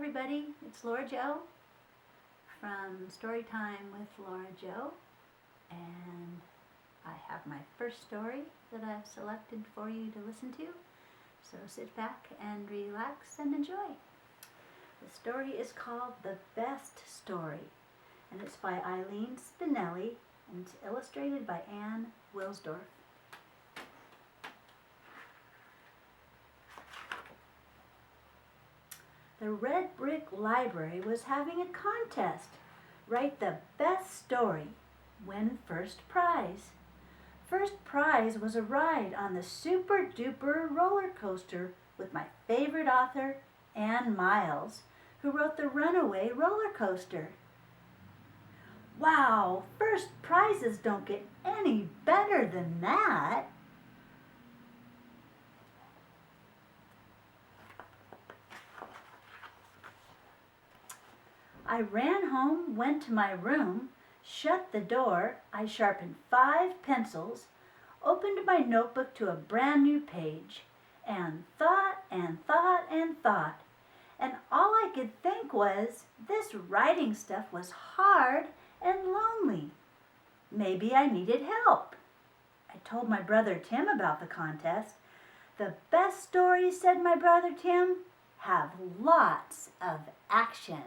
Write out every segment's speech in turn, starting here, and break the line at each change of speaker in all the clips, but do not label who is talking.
everybody, it's Laura Jo from Storytime with Laura Jo, and I have my first story that I've selected for you to listen to, so sit back and relax and enjoy. The story is called The Best Story, and it's by Eileen Spinelli, and it's illustrated by Wilsdorf. The Red Brick Library was having a contest. Write the best story. Win first prize. First prize was a ride on the super duper roller coaster with my favorite author, Anne Miles, who wrote the Runaway roller coaster. Wow, first prizes don't get any better than that. I ran home, went to my room, shut the door, I sharpened 5 pencils, opened my notebook to a brand new page, and thought and thought and thought. And all I could think was, this writing stuff was hard and lonely. Maybe I needed help. I told my brother Tim about the contest. The best stories, said my brother Tim, have lots of action.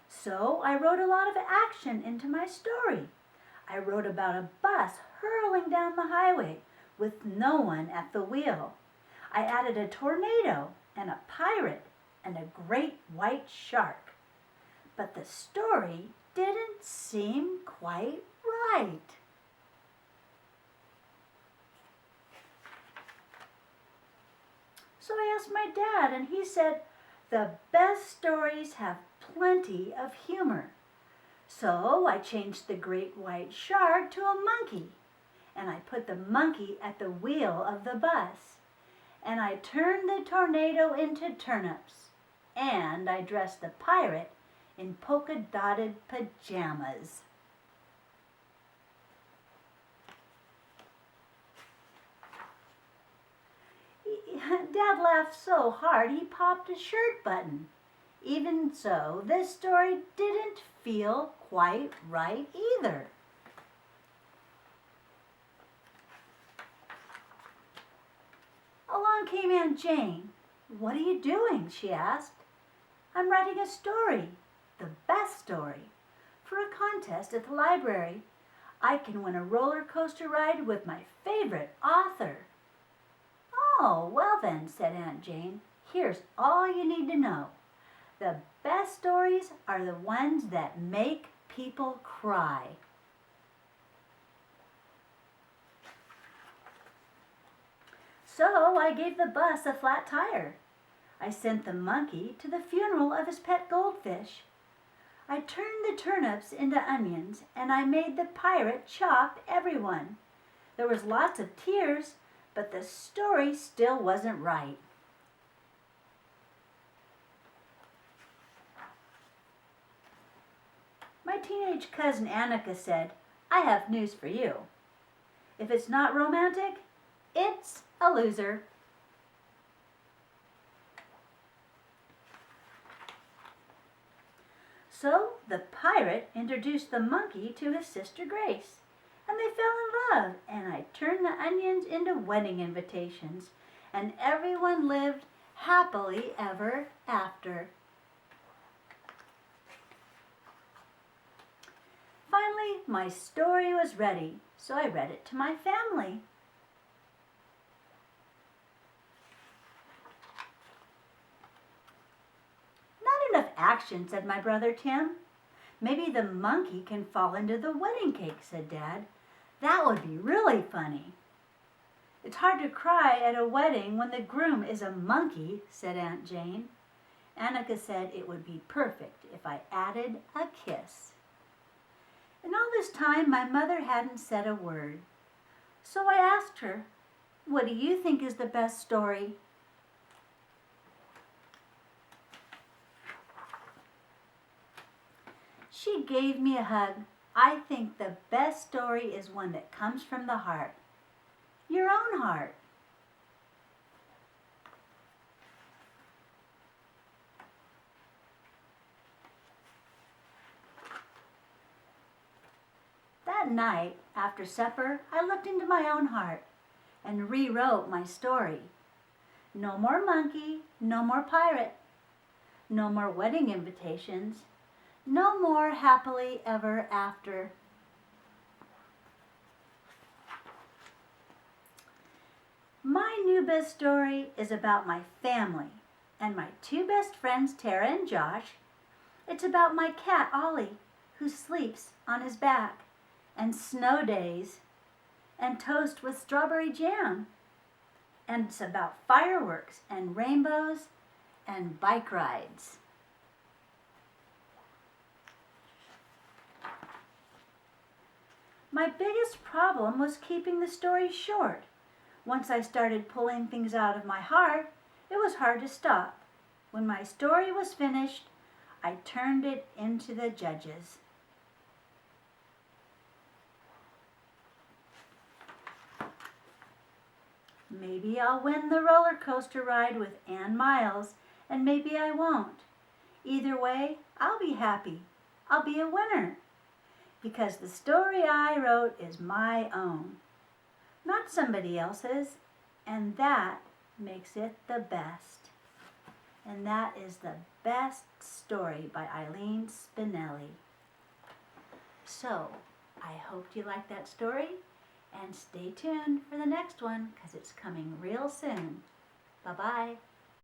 So I wrote a lot of action into my story. I wrote about a bus hurling down the highway with no one at the wheel. I added a tornado and a pirate and a great white shark. But the story didn't seem quite right. So I asked my dad, and he said, the best stories have plenty of humor. So I changed the great white shark to a monkey, and I put the monkey at the wheel of the bus, and I turned the tornado into turnips, and I dressed the pirate in polka-dotted pajamas. Dad laughed so hard he popped a shirt button. Even so, this story didn't feel quite right either. Along came Aunt Jane. What are you doing? She asked. I'm writing a story, the best story, for a contest at the library. I can win a roller coaster ride with my favorite author. Oh, well then, said Aunt Jane, here's all you need to know. The best stories are the ones that make people cry. So I gave the bus a flat tire. I sent the monkey to the funeral of his pet goldfish. I turned the turnips into onions, and I made the pirate chop everyone. There was lots of tears, but the story still wasn't right. My teenage cousin Annika said, I have news for you. If it's not romantic, it's a loser. So the pirate introduced the monkey to his sister Grace, and they fell in love, and I turned the onions into wedding invitations, and everyone lived happily ever after. Finally, my story was ready, so I read it to my family. Not enough action, said my brother Tim. Maybe the monkey can fall into the wedding cake, said Dad. That would be really funny. It's hard to cry at a wedding when the groom is a monkey, said Aunt Jane. Annika said it would be perfect if I added a kiss. And all this time, my mother hadn't said a word. So I asked her, what do you think is the best story? She gave me a hug. I think the best story is one that comes from the heart. Your own heart. That night, after supper, I looked into my own heart and rewrote my story. No more monkey, no more pirate, no more wedding invitations, no more happily ever after. My new best story is about my family and my two best friends, Tara and Josh. It's about my cat, Ollie, who sleeps on his back, and snow days, and toast with strawberry jam. And it's about fireworks and rainbows and bike rides. My biggest problem was keeping the story short. Once I started pulling things out of my heart, it was hard to stop. When my story was finished, I turned it into the judges. Maybe I'll win the roller coaster ride with Ann Miles, and maybe I won't. Either way, I'll be happy. I'll be a winner. Because the story I wrote is my own, not somebody else's, and that makes it the best. And that is the best story by Eileen Spinelli. So, I hope you liked that story, and stay tuned for the next one because it's coming real soon. Bye-bye.